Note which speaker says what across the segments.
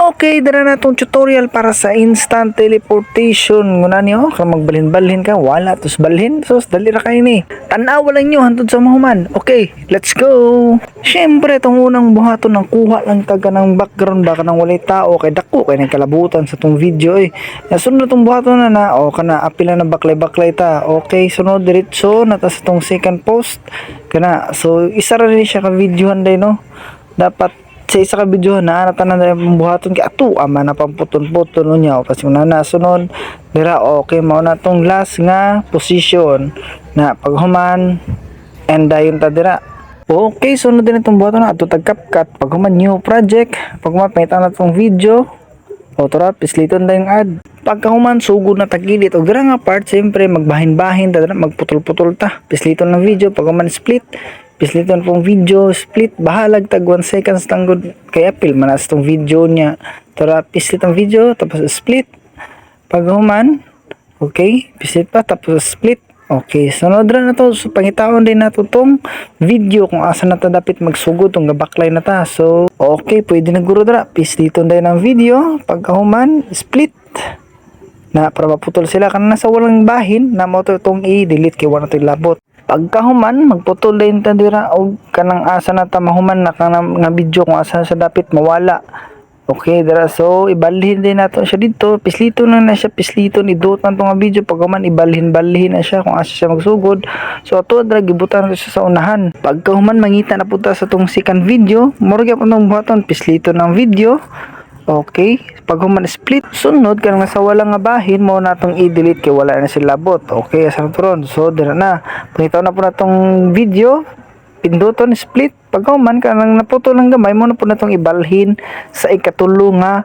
Speaker 1: Okay, dara na tong tutorial para sa instant teleportation. Nguna niyo, kung magbalhin-balhin ka, wala tos balhin. Sus, dali ra kayo ni. Tanaw lang nyo, hantod sa mahuman. Okay, let's go! Siyempre, itong unang buhaton ng kuha lang taga ng background ba ka nang walay tao kay dako kay nagkalabutan sa tong video eh. Nasunod itong buhaton na o kana apila na baklay-baklay ta. Okay, sunod diretso na ta sa tong second post. Kana, so isa ra rin siya ka videohan day no. Dapat sa isa ka video na tanan na buhaton kay ato ama na pamputon-puton niya o kasi na nasunod dira okay mao na tong last nga position na paghuman and dayon ta dira. Okay, sunod din itong buhaton na ato tag CapCut paghuman new project paghuman pangita na tong video o tara pisliton dayong ad pagkahuman sugod na tagilit o gira nga part siyempre magbahin-bahin ta magputol-putol ta pisliton ng video paghuman split pisliton pong video split bahalag tag 1 seconds lang gud kay apil manas tong video niya tara pislit ang video tapos split paghuman okay pislit pa tapos split okay sunod ra na to so, pangitaon din nato tong video kung asa na ta dapat magsugod tong gabaklay na ta so okay pwede na guro dra pisliton din ang video pagkahuman split na para maputol sila kanang nasa walang bahin na mo tong i-delete kay wala to labot pagkahuman magputol din ta dira og kanang asa na ta mahuman na kanang nga video kung asa sa dapit mawala okay dira so ibalhin din nato siya dito pislito na siya pislito ni dot man tong video pagkahuman ibalhin na siya kung asa siya magsugod so ato dira gibutan na siya sa unahan pagkahuman mangita na punta sa tong second video murag pa tong buhaton pislito ng video. Okay, pag human split sunod kanang nasa walang nga bahin mo natong i-delete kay wala na sila labot. Okay, asa turon. So dira na. Pangitaw na po natong video. Pinduton split. Pag human kanang naputol ng gamay mo na po natong ibalhin sa ikatulo nga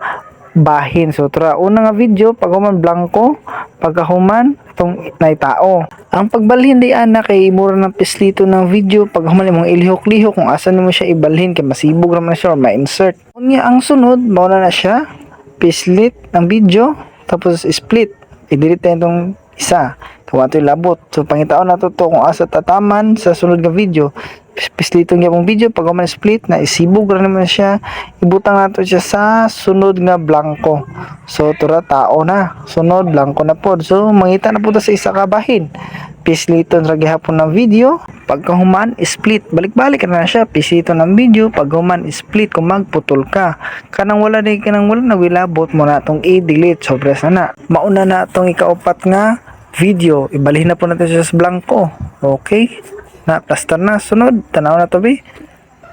Speaker 1: bahin. So tara una nga video pag human blanco, pagkahuman tong naitao. Ang pagbalhin di ana kay mura ng pislito ng video pag human imong ilihok-lihok kung asa nimo siya ibalhin kay masibog ra man siya or ma-insert. Unya ang sunod mao na siya pislit ng video tapos split. I-delete tong isa. Kawato labot. So pangitaon nato to kung asa tataman sa sunod nga video. Pislito nga pong video pag man split na isibog ra naman siya ibutang nato siya sa sunod nga blanco so tura tao na sunod blanco na pod so mangita na po sa isa ka bahin pisliton ra gihapon ng video pagkahuman split balik-balik na siya pisliton ng video paghuman split kung magputol ka kanang wala nagwilabot mo na tong i-delete sobre sana mauna na tong ikaupat nga video ibalhin na po natin siya sa blanco okay na plaster na sunod tanaw na to be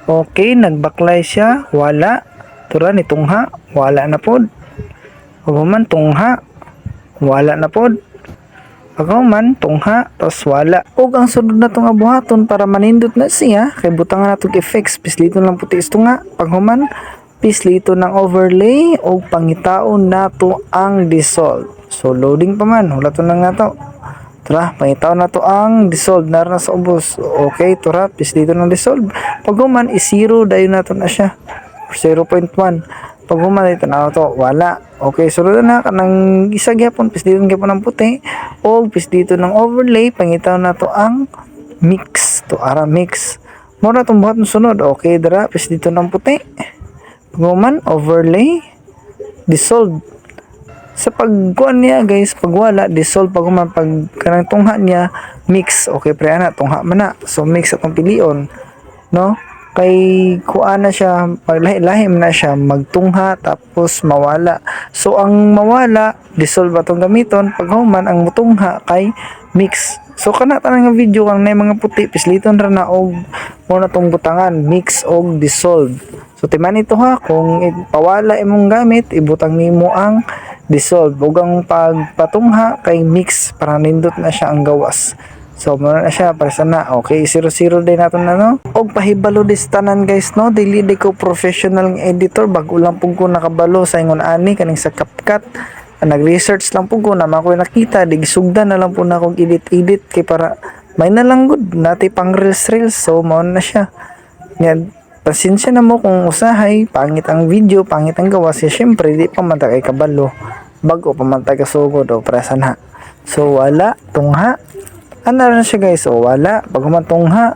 Speaker 1: okay nagbaklay siya wala tura ni tungha wala na pod paghuman tungha wala na pod paghuman tungha tapos wala ug ang sunod na tong buhaton para manindot na siya kay butangan natong effects pisliton lang puti istunga paghuman pislito ng overlay o pangitaon nato ang dissolve so loading pa man wala to lang nato. Tara, pangitaw na to ang dissolve na sa ubos. Okay, tara, pislito ng dissolve. Pag human, is-0 dayon na to na siya. 0.1. Pag human, ito na to, wala. Okay, sunod na, kanang isa gyapon, pislito gyapon ng puti. O pislito ng overlay, pangitaw na to ang mix. To ara mix. Mura itong buhat ng sunod. Okay, tara, pislito ng puti. Pag human, overlay, dissolve. Sa pagkuan niya guys pag wala dissolve pag human pag kanang tungha niya mix okay pre ana tungha man na so mix atong pilion no kay kuan na siya pag lahi-lahi na siya magtungha tapos mawala so ang mawala dissolve atong gamiton pag human ang mutungha kay mix so kana tanang nga video kang nay mga puti pisliton ra na og mo na tong butangan mix og dissolve so timan ito ha kung pawala imong gamit ibutang nimo ang dissolve ug ang pagpatungha kay mix para nindot na siya ang gawas so muna na siya para sana okay 0-0 din naton na no og pahibalo dis tanan guys no dili di ko professional nga editor bago lang pug ko nakabalo sa ingon ani kaning sa CapCut nag-research lang pug ko na makoy nakita digisugdan na lang po na akong edit kay para may na lang good nati pang reels so mao na siya yan pasensya na mo kung usahay pangit ang video pangit ang gawa siya syempre di pa man ta kay kabalo bago pa man ta kasugod o presa na so wala tungha ano na siya guys o wala pag humatungha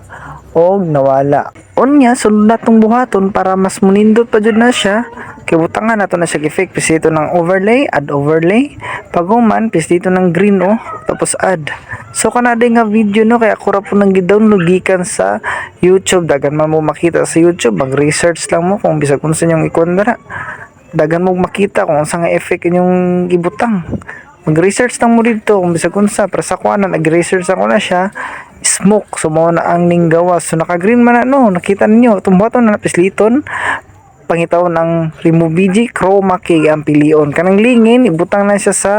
Speaker 1: o nawala unya sulod natong buhaton para mas munindot pa jud na siya Kay butangan nato na siya effect pis dito ng overlay, add overlay. Pag human pis dito ng green oh, tapos add. So kanada nga video no kaya ako ra po nang gi-download gikan sa YouTube. Dagan man mo makita sa YouTube, mag-research lang mo kung bisag kung sa inyong ikon dara. Dagan mo makita kung sa nga effect inyong gibutang. Mag-research lang mo dito kung bisag kung sa para sa kuana nag-research ako na siya. Smoke so mao na ang ning gawas. So naka-green man na no, nakita ninyo tumbaton na pisliton pangitaw ng remove BG chroma key ang pilion kanang lingin ibutang na siya sa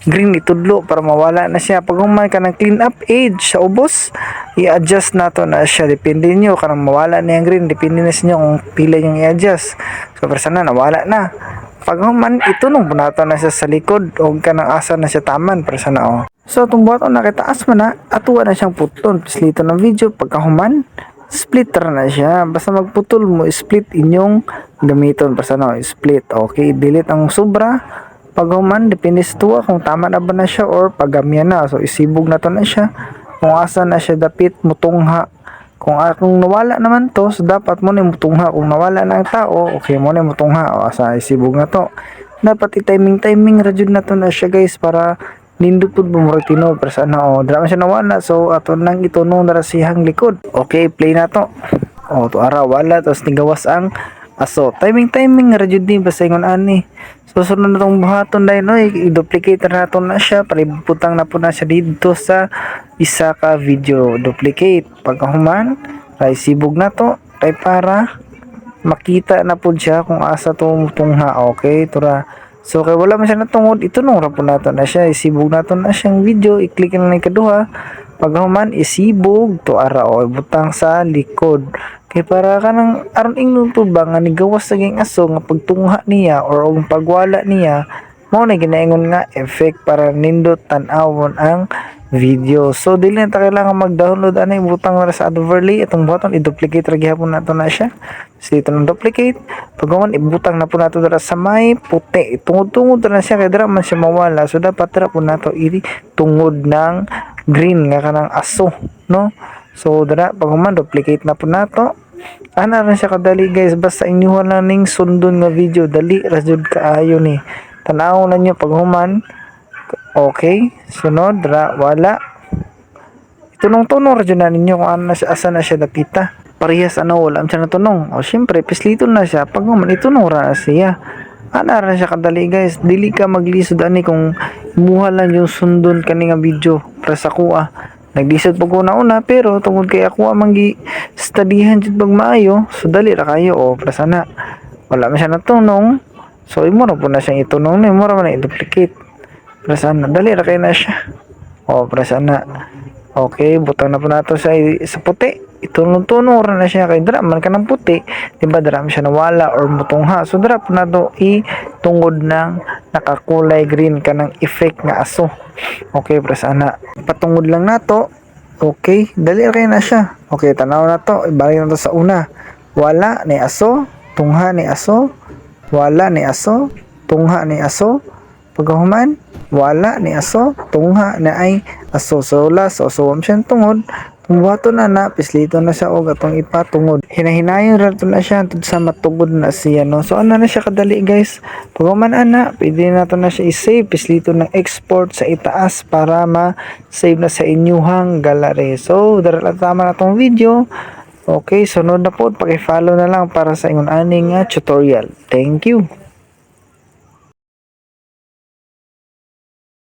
Speaker 1: green itudlo para mawala na siya pag human kanang clean up edge sa ubos i-adjust nato na siya depende niyo kanang mawala na yung green depende na sa inyo kung pila yung i-adjust so persana nawala na pag human itunong bunato na siya sa likod o kanang asa na siya taman persana oh so itong buhaton na kitaas man na atuwa na siyang puton pislito ng video pagkahuman splitter na siya basta magputol mo split inyong gamiton basta no split okay delete ang sobra pag human depende sa tuwa kung tama na ba na siya or pagamyan na so isibog na to na siya kung asa na siya dapit mutungha kung nawala naman to so dapat mo na mutungha kung nawala na ang tao okay mo na mutungha o asa isibog na to dapat i-timing ra jud na to na siya guys para nindot pud mo murag tinuod para sana oh dra man siya nawala so ato nang itunong dara siyang likod okay play na to oh to ara wala tapos nigawas ang aso timing ra jud ni basta ingon ani so sunod na tong buhaton dai no i-duplicate na nato na siya para ibutang na po na siya dito sa isa ka video duplicate pagkahuman ay sibog na to kay para makita na po siya kung asa to tungha okay tura so kay wala man siya natungod itunong ra po nato na siya isibog nato na siyang video i-click na lang ikaduha pag human isibog to ara o butang sa likod kay para kanang aron ingnon po ba nga nigawas sa ging aso nga pagtungha niya or og pagwala niya mao na ginaingon nga effect para nindot tan-awon ang video so dili na ta kailangan mag-download anay butang ra sa overlay itong button i-duplicate ra gihapon nato na siya so dito ng duplicate pag human ibutang na po nato dira sa may puti tungod-tungod na siya kay dira man siya mawala so dapat dira po nato tungod ng green nga kanang aso no so dira pag human duplicate na po nato ana rin siya kadali guys basta inyuhan lang ning sundon nga video dali ra jud kaayo ni tan-aw na nyo pag human okay sunod dira wala itunong-tunong ra jud na ninyo kung ano na siya asa na siya dapita parehas ano wala siya natunong o syempre pisliton na siya pag human itunong ra na siya ana ra siya kadali guys dili ka maglisod ani kung imuha lang yung sundon kani nga video para sa kuha naglisod pag una pero tungod kay ako manggi studyhan jud pag maayo so dali ra kayo o para sana wala man siya natunong so imo ra po na siyang itunong na imo ra man i-duplicate para sana dali ra kay na siya o para sana okay butang na po nato sa puti itunong-tunong ra na siya kay dira man ka ng puti diba dira man siya nawala or mutungha so dira po nato tungod ng nakakulay green ka ng effect nga aso okay para sana patungod lang nato okay dali ra kay na siya okay tanaw na to ibalik na to sa una wala ni aso tungha ni aso wala ni aso tungha ni aso pagkahuman wala ni aso tungha na ay aso so last so siyang tungod buhato na na pislito na siya og atong ipatungod hinahinayon ra to na siya tud sa matugod na siya no so ana na siya kadali guys pagkahuman ana pwede na to na siya i-save pislito ng export sa itaas para ma-save na sa inyuhang gallery so dara lang tama na tong video okay sunod na po paki-follow na lang para sa ingon aning tutorial thank you